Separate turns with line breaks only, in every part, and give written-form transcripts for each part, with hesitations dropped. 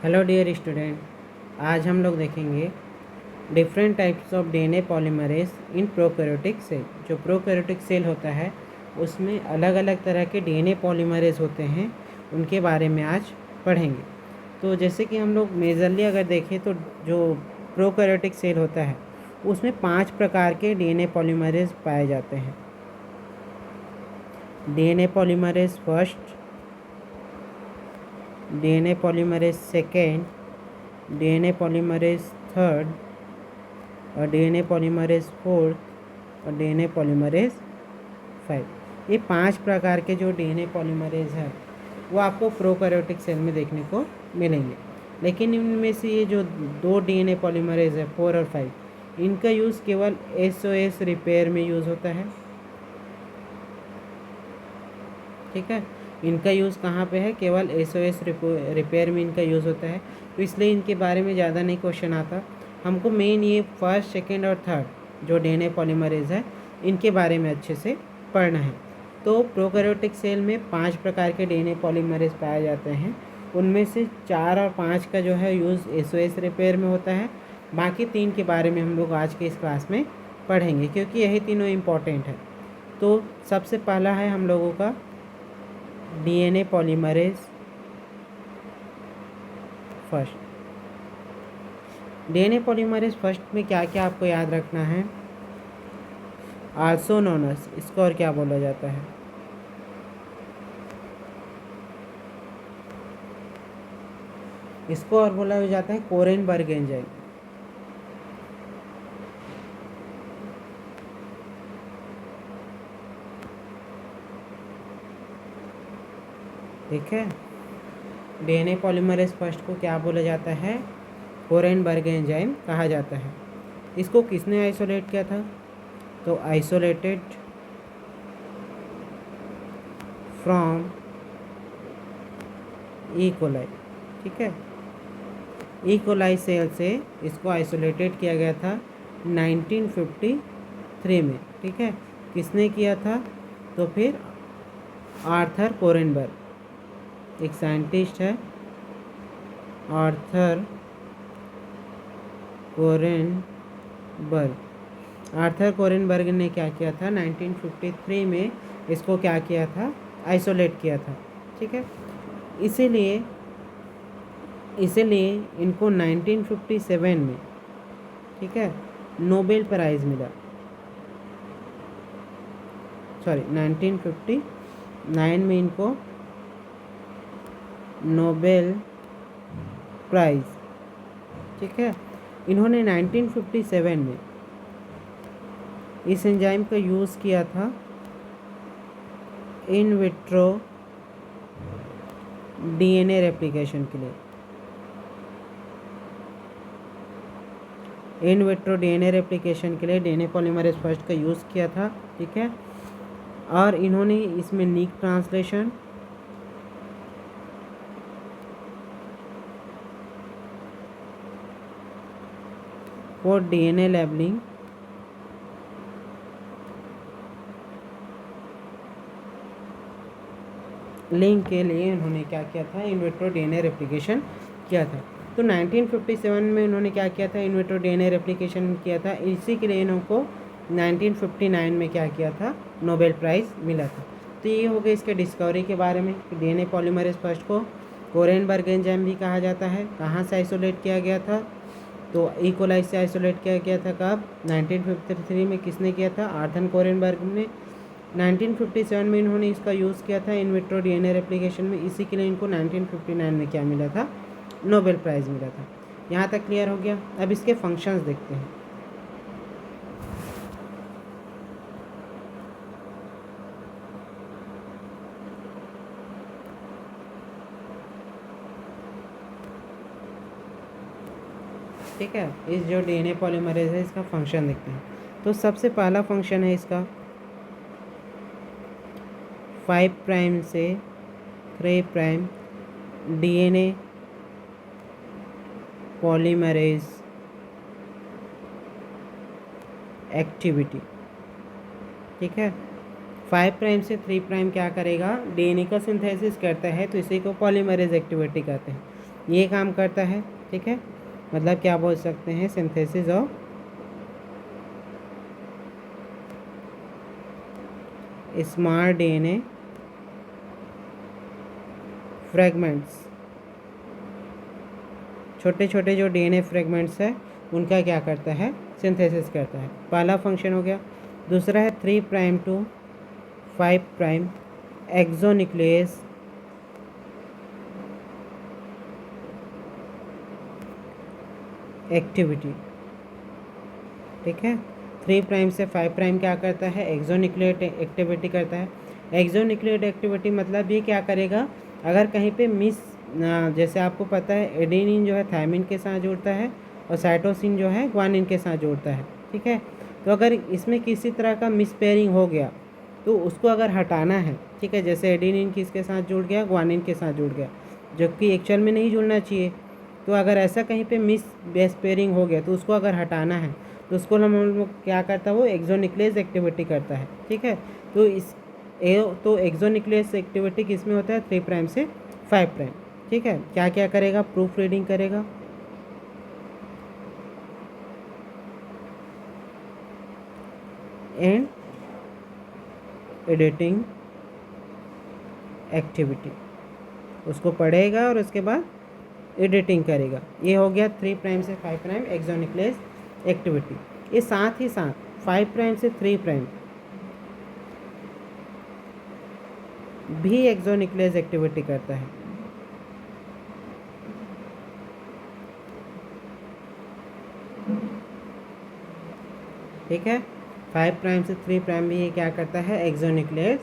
Hello dear student, आज हम लोग देखेंगे different types of DNA polymerase in prokaryotic cell. जो प्रोकैरियोटिक सेल होता है उसमें अलग अलग तरह के डीएनए पॉलीमरेज होते हैं, उनके बारे में आज पढ़ेंगे। तो जैसे कि हम लोग मेजरली अगर देखें तो जो प्रोकैरियोटिक सेल होता है उसमें 5 प्रकार के डीएनए पॉलीमरेज पाए जाते हैं। DNA polymerase first, DNA polymerase second, DNA polymerase third और डीएनए पॉलीमरेज फोर्थ और डीएनए पॉलीमरेज 5। ये 5 प्रकार के जो डीएनए पॉलीमरेज है वो आपको प्रोकैरियोटिक सेल में देखने को मिलेंगे। लेकिन इनमें से ये जो 2 डीएनए पॉलीमरेज है 4 और 5, इनका यूज़ केवल एसओएस रिपेयर में यूज़ होता है। ठीक है, इनका यूज़ कहाँ पे है? केवल एसओएस रिपेयर में इनका यूज़ होता है, तो इसलिए इनके बारे में ज़्यादा नहीं क्वेश्चन आता। हमको मेन ये फर्स्ट, सेकंड और थर्ड जो डीएनए पॉलीमरेज है इनके बारे में अच्छे से पढ़ना है। तो प्रोकैरियोटिक सेल में 5 प्रकार के डीएनए पॉलीमरेज पाए जाते हैं। उनमें से 4 और 5 का जो है यूज़ एसओएस रिपेयर में होता है। बाकी 3 के बारे में हम लोग आज के इस क्लास में पढ़ेंगे, क्योंकि यही तीनों इम्पॉर्टेंट है। तो सबसे पहला है हम लोगों का DNA polymerase first. DNA polymerase first में क्या क्या आपको याद रखना है? आल्सो नोन एज, इसको और क्या बोला जाता है? इसको और बोला जाता है कोरेनबर्ग एंजाइम। ठीक है, डीएनए पॉलीमरेज फर्स्ट को क्या बोला जाता है? कोरेनबर्ग एंजाइम कहा जाता है। इसको किसने आइसोलेट किया था? तो आइसोलेटेड फ्रॉम ई कोलाई। ठीक है, ई कोलाई सेल से इसको आइसोलेटेड किया गया था 1953 में। ठीक है, किसने किया था? तो फिर आर्थर कोरेनबर्ग, एक साइंटिस्ट है, आर्थर कोरेनबर्ग। आर्थर कोरेनबर्ग ने क्या किया था? 1953 में इसको क्या किया था? आइसोलेट किया था। ठीक है, इसीलिए इनको 1957 में, ठीक है, नोबेल प्राइज़ मिला। सॉरी, 1959 में इनको नोबेल प्राइज़, ठीक है, इन्होंने 1957 में इस एंजाइम का यूज़ किया था इन विट्रो डीएनए रेप्लिकेशन के लिए। इन विट्रो डीएनए रेप्लिकेशन के लिए डीएनए पॉलीमरेज फर्स्ट का यूज़ किया था। ठीक है, और इन्होंने इसमें नीक ट्रांसलेशन, और डीएनए लेबलिंग, लिंक के लिए इन्होंने क्या किया था? इन विट्रो डीएनए रेप्लिकेशन किया था। तो 1957 में इन्होंने क्या किया था? इन विट्रो डीएनए रेप्लिकेशन किया था। इसी के लिए इनको 1959 में क्या किया था? नोबेल प्राइज़ मिला था। तो ये हो गया इसके डिस्कवरी के बारे में। डीएनए पॉलीमरेज फर्स्ट को कोरेनबर्ग एंजाइम भी कहा जाता है। कहाँ से आइसोलेट किया गया था? तो ई कोलाई से आइसोलेट किया गया था। कब? 1953 में। किसने किया था? आर्थर कोरेनबर्ग ने। 1957 में इन्होंने इसका यूज़ किया था इन विट्रो डीएनए रेप्लिकेशन में। इसी के लिए इनको 1959 में क्या मिला था? नोबेल प्राइज़ मिला था। यहाँ तक क्लियर हो गया। अब इसके फंक्शंस देखते हैं। ठीक है, इस जो डीएनए पॉलीमरेज है इसका फंक्शन देखते हैं। तो सबसे पहला फंक्शन है इसका 5 प्राइम से 3 प्राइम डीएनए पॉलीमरेज एक्टिविटी। ठीक है, 5 प्राइम से 3 प्राइम क्या करेगा? डीएनए का सिंथेसिस करता है, तो इसी को पॉलीमरेज एक्टिविटी कहते हैं। ये काम करता है। ठीक है, मतलब क्या बोल सकते हैं, synthesis of small DNA fragments, छोटे छोटे जो डीएनए फ्रेगमेंट्स है उनका क्या करता है, सिंथेसिस करता है। पहला फंक्शन हो गया। दूसरा है 3 prime to 5 prime exonuclease activity. ठीक है, 3 प्राइम से 5 प्राइम क्या करता है, एक्सोन्यूक्लियेट एक्टिविटी करता है। एक्सोन्यूक्लियेट एक्टिविटी मतलब ये क्या करेगा, अगर कहीं पे मिस, जैसे आपको पता है एडेनिन जो है थायमिन के साथ जुड़ता है और साइटोसिन जो है ग्वानिन के साथ जुड़ता है। ठीक है, तो अगर इसमें किसी तरह का मिस पेयरिंग हो गया तो उसको अगर हटाना है, ठीक है, जैसे एडेनिन किसके साथ जुड़ गया, ग्वानिन के साथ जुड़ गया, जबकि एक्चुअल में नहीं जुड़ना चाहिए। तो अगर ऐसा कहीं पे मिस बेस पेयरिंग हो गया तो उसको अगर हटाना है तो उसको हम लोग क्या करता है, वो एक्सोन्यूक्लियस एक्टिविटी करता है। ठीक है, तो तो एक्सोन्यूक्लियस एक्टिविटी किस में होता है, 3 प्राइम से 5 प्राइम। ठीक है, क्या क्या करेगा, प्रूफ रीडिंग करेगा, एंड एडिटिंग एक्टिविटी, उसको पढ़ेगा और उसके बाद एडिटिंग करेगा। ये हो गया 3 प्राइम से 5 प्राइम एक्सोन्यूक्लियस एक्टिविटी। ये साथ ही साथ 5 प्राइम से 3 प्राइम भी एक्सोन्यूक्लियस एक्टिविटी करता है। ठीक है, 5 प्राइम से 3 प्राइम भी ये क्या करता है, एक्सोन्यूक्लियस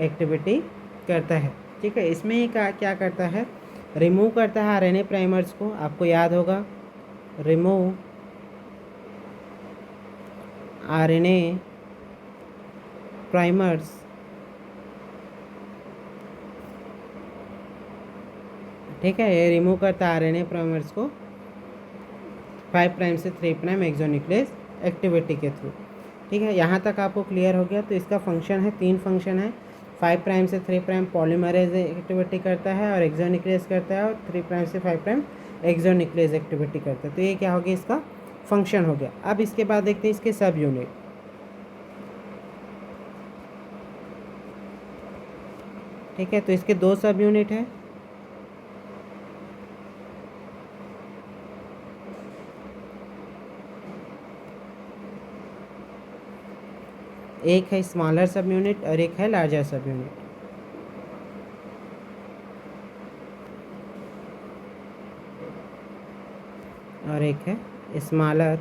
एक्टिविटी करता है। ठीक है, इसमें ये क्या करता है, रिमूव करता है आरएनए प्राइमर्स को। आपको याद होगा, रिमूव आरएनए प्राइमर्स, ठीक है, ये रिमूव करता है आरएनए प्राइमर्स को 5 प्राइम से 3 प्राइम एक्सोन्यूक्लियस एक्टिविटी के थ्रू। ठीक है, यहाँ तक आपको क्लियर हो गया। तो इसका फंक्शन है, 3 फंक्शन है। 5 प्राइम से 3 प्राइम पॉलीमरेज एक्टिविटी करता है और एक्सोन्यूक्लियस करता है, और 3 प्राइम से 5 प्राइम एक्सोन्यूक्लियस एक्टिविटी करता है। तो ये क्या हो गया, इसका फंक्शन हो गया। अब इसके बाद देखते हैं इसके सब यूनिट। ठीक है, तो इसके 2 सब यूनिट है। एक है स्मॉलर सब यूनिट और एक है लार्जर सब यूनिट। और एक है स्मॉलर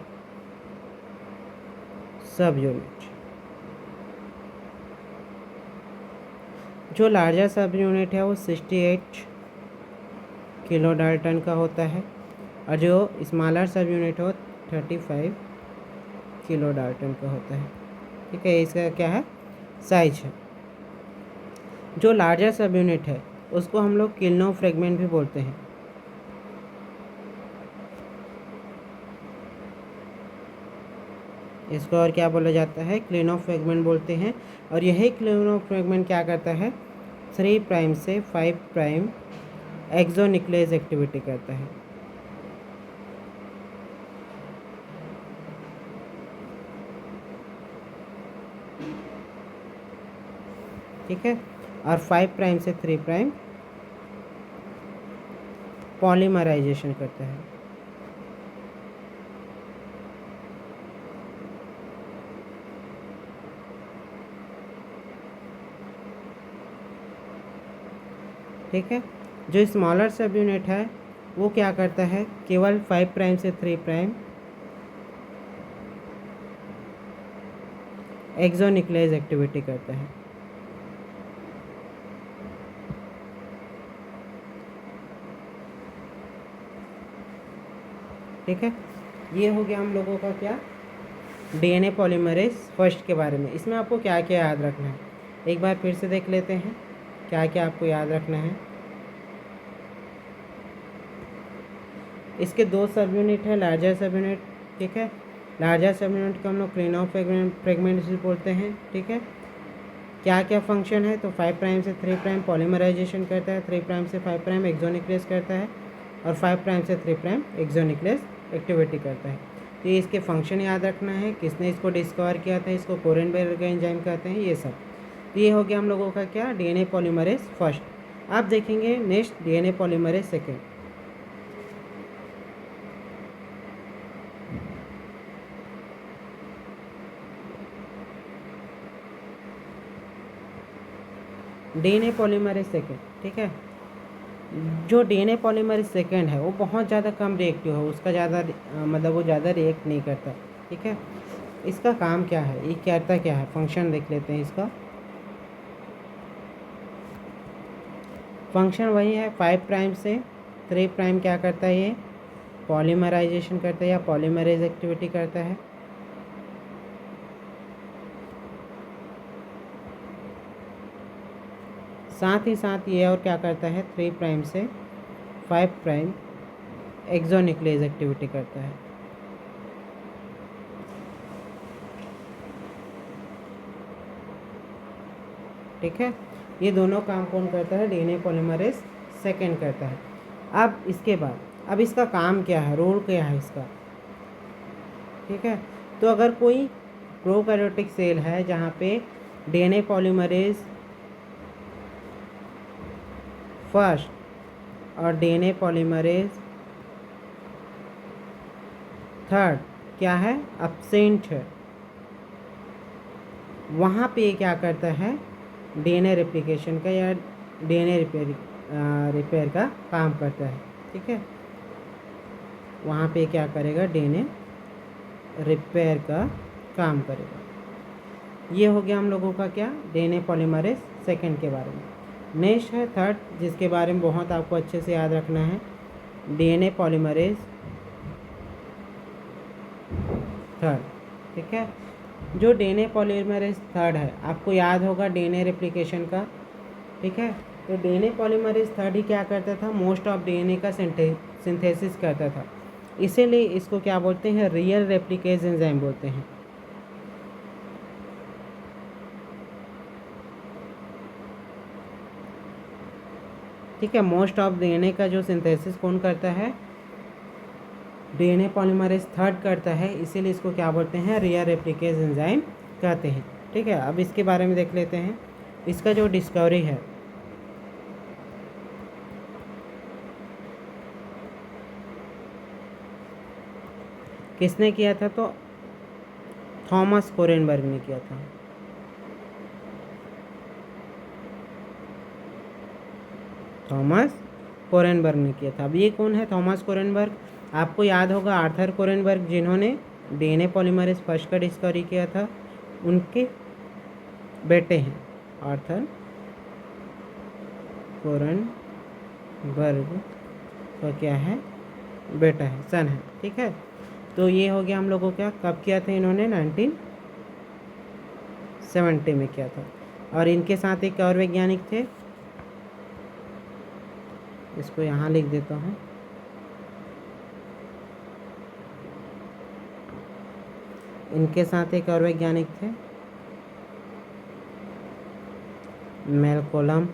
सब यूनिट। जो लार्जर सब यूनिट है वो 68 किलो डाल्टन का होता है, और जो स्मॉलर सब यूनिट है वो 35 किलो डाल्टन का होता है। ठीक है, इसका क्या है, साइज है। जो लार्जर सब यूनिट है उसको हम लोग किल्नो फ्रेगमेंट भी बोलते हैं। इसको और क्या बोला जाता है, क्लिनो फ्रेगमेंट बोलते हैं। और यही क्लिनो फ्रेगमेंट क्या करता है, 3 प्राइम से 5 प्राइम एक्सोन्यूक्लियस एक्टिविटी करता है। ठीक है, और 5 प्राइम से 3 प्राइम पॉलीमराइजेशन करता है। ठीक है, जो स्मॉलर सब यूनिट है वो क्या करता है, केवल 5 प्राइम से 3 प्राइम एक्सोन्यूक्लियस एक्टिविटी करता है। ठीक है, ये हो गया हम लोगों का क्या, डीएनए पॉलीमरेज फर्स्ट के बारे में। इसमें आपको क्या क्या याद रखना है, एक बार फिर से देख लेते हैं क्या क्या आपको याद रखना है। इसके 2 सब यूनिट है, लार्जर सब यूनिट। ठीक है, लार्जर सब यूनिट को हम लोग क्लिनो फ्रेगमेंट्स भी बोलते हैं। ठीक है, क्या क्या फंक्शन है, तो 5 प्राइम से 3 प्राइम पॉलीमराइजेशन करता है, 3 प्राइम से 5 प्राइम एक्सोन्यूक्लियस करता है, और 5 प्राइम से 3 प्राइम एक्सोन्यूक्लियस एक्टिविटी करता है। तो ये इसके फंक्शन याद रखना है, किसने इसको डिस्कवर किया था, इसको कोरेनबर्ग एंजाइम कहते हैं, ये सब। तो ये हो गया हम लोगों का क्या, डीएनए पॉलीमरेज फर्स्ट। आप देखेंगे next DNA polymerase second. DNA polymerase second, ठीक है। जो डीएनए पॉलीमरेज सेकेंड है वो बहुत ज़्यादा कम रिएक्टिव है, उसका ज़्यादा मतलब वो ज़्यादा रिएक्ट नहीं करता, ठीक है। इसका काम क्या है, ये करता क्या है, फंक्शन देख लेते हैं इसका। फंक्शन वही है, 5 प्राइम से 3 प्राइम क्या करता है, ये पॉलीमराइजेशन करता है या पॉलीमरेज एक्टिविटी करता है। साथ ही साथ ये और क्या करता है, 3 प्राइम से 5 प्राइम एक्सोन्यूक्लियस एक्टिविटी करता है। ठीक है, ये दोनों काम कौन करता है, डीएनए पॉलीमरेज सेकेंड करता है। अब इसके बाद अब इसका काम क्या है, रोल क्या है इसका, ठीक है। तो अगर कोई प्रोकैरियोटिक सेल है जहाँ पे डीएनए पॉलीमरेज फर्स्ट और डीएनए पॉलीमरेज थर्ड क्या है, एब्सेंट है, वहाँ पे क्या करता है, डीएनए रेप्लिकेशन का या डीएनए रिपेयर का काम करता है, ठीक है। वहाँ पे क्या करेगा, डीएनए रिपेयर का काम करेगा। ये हो गया हम लोगों का क्या, डीएनए पॉलीमरेज सेकेंड के बारे में। नेक्स्ट है थर्ड, जिसके बारे में बहुत आपको अच्छे से याद रखना है, डीएनए पॉलीमरेज थर्ड, ठीक है। जो डीएनए पॉलीमरेज थर्ड है, आपको याद होगा डीएनए रेप्लिकेशन का, ठीक है। तो डीएनए पॉलीमरेज थर्ड ही क्या करता था, मोस्ट ऑफ डीएनए का सिंथेसिस करता था, इसीलिए इसको क्या बोलते हैं, रियल रेप्लिकेज एंजाइम बोलते हैं। ठीक है, मोस्ट ऑफ डीएनए का जो सिंथेसिस कौन करता है, डीएनए पॉलीमरेज थर्ड करता है, इसीलिए इसको क्या बोलते हैं, रियल रेप्लिकेज एंजाइम कहते हैं, ठीक है। अब इसके बारे में देख लेते हैं, इसका जो डिस्कवरी है, किसने किया था, तो थॉमस कोरेनबर्ग ने किया था। थॉमस कोरेनबर्ग ने किया था। अब ये कौन है थॉमस कोरेनबर्ग, आपको याद होगा आर्थर कोरेनबर्ग जिन्होंने डीएनए पॉलीमरेज फर्स्ट का डिस्कवरी किया था, उनके बेटे हैं, आर्थर कोरेनबर्ग का क्या है, बेटा है, सन है, ठीक है। तो ये हो गया हम लोगों क्या, कब किया था इन्होंने, 1970 में किया था। और इनके साथ एक और वैज्ञानिक थे, इसको यहाँ लिख देता हूँ, इनके साथ एक और वैज्ञानिक थे, मैलकोलम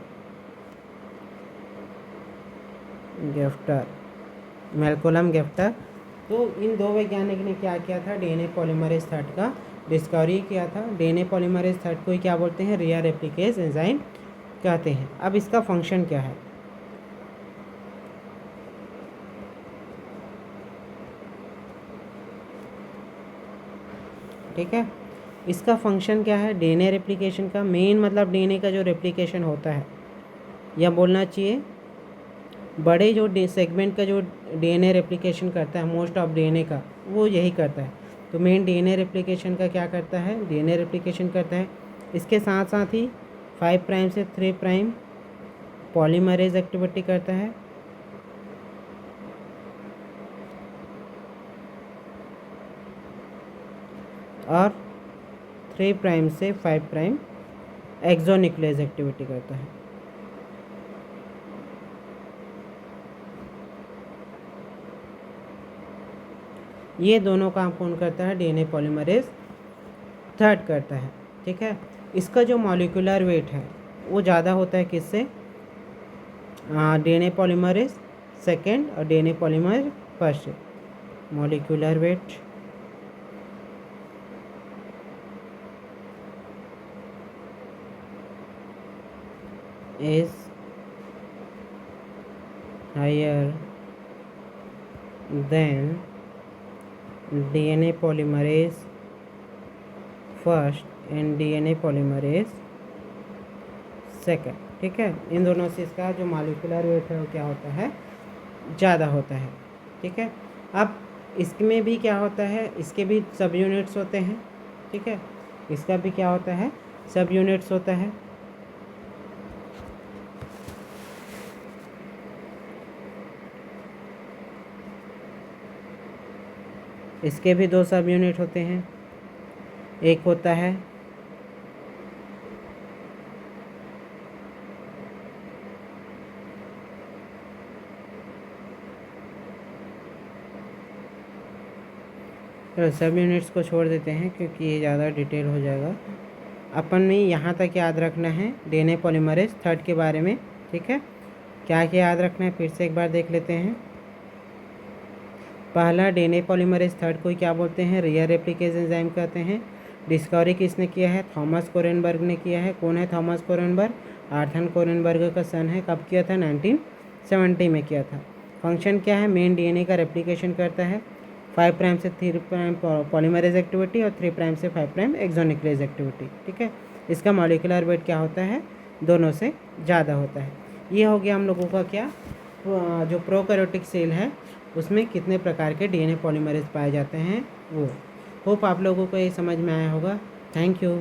गेफ्टर। तो इन दो वैज्ञानिक ने क्या किया था, डीएनए पॉलीमरेज थर्ड का डिस्कवरी किया था। डीएनए पॉलीमरेज थर्ड को ही क्या बोलते हैं, रियल रेप्लिकेज एंजाइम कहते हैं। अब इसका फंक्शन क्या है, ठीक है। इसका फंक्शन क्या है, डीएनए रेप्लिकेशन का मेन मतलब डीएनए का जो रेप्लिकेशन होता है, या बोलना चाहिए बड़े जो सेगमेंट का जो डीएनए रेप्लिकेशन करता है, मोस्ट ऑफ डीएनए का वो यही करता है। तो मेन डीएनए रेप्लिकेशन का क्या करता है, डीएनए रेप्लिकेशन करता है। इसके साथ साथ ही 5 प्राइम से 3 प्राइम पॉलीमरेज एक्टिविटी करता है, और 3 प्राइम से 5 प्राइम एक्सोन्यूक्लियस एक्टिविटी करता है। ये दोनों काम कौन करता है, डीएनए पॉलीमरेज थर्ड करता है, ठीक है। इसका जो मॉलिक्यूलर वेट है वो ज़्यादा होता है किससे, डीएनए पॉलीमरेज सेकेंड और DNA polymer first. Molecular weight is higher than DNA polymerase first and DNA polymerase second. ठीक है, इन दोनों से इसका जो मॉलिक्यूलर वेट है वो क्या होता है, ज़्यादा होता है। ठीक है, अब इसमें भी क्या होता है, इसके भी सब यूनिट्स होते हैं। ठीक है, इसका भी क्या होता है, सब यूनिट्स होता है। इसके भी दो सब यूनिट होते हैं। एक होता है तो सब यूनिट्स को छोड़ देते हैं क्योंकि ये ज़्यादा डिटेल हो जाएगा। अपन में यहाँ तक याद रखना है डीएनए पॉलीमरेज थर्ड के बारे में। ठीक है, क्या क्या याद रखना है फिर से एक बार देख लेते हैं। पहला, डीएनए पॉलीमरेज थर्ड को क्या बोलते हैं, रियर रेप्लिकेज एंजाइम कहते हैं। डिस्कवरी किसने किया है, थॉमस कोरेनबर्ग ने किया है। कौन है थॉमस कोरेनबर्ग, आर्थर कोरेनबर्ग का सन है। कब किया था, 1970 में किया था। फंक्शन क्या है, मेन डीएनए का रेप्लिकेशन करता है। 5 प्राइम से 3 प्राइम पॉलीमरेज एक्टिविटी और 3 प्राइम से 5 प्राइम एक्सोन्यूक्लियस एक्टिविटी। ठीक है, इसका मॉलिक्यूलर वेट क्या होता है, दोनों से ज़्यादा होता है। ये हो गया हम लोगों का क्या, जो प्रोकैरियोटिक सेल है उसमें कितने प्रकार के डीएनए पॉलीमरेज पाए जाते हैं वो। होप आप लोगों को ये समझ में आया होगा। Thank you.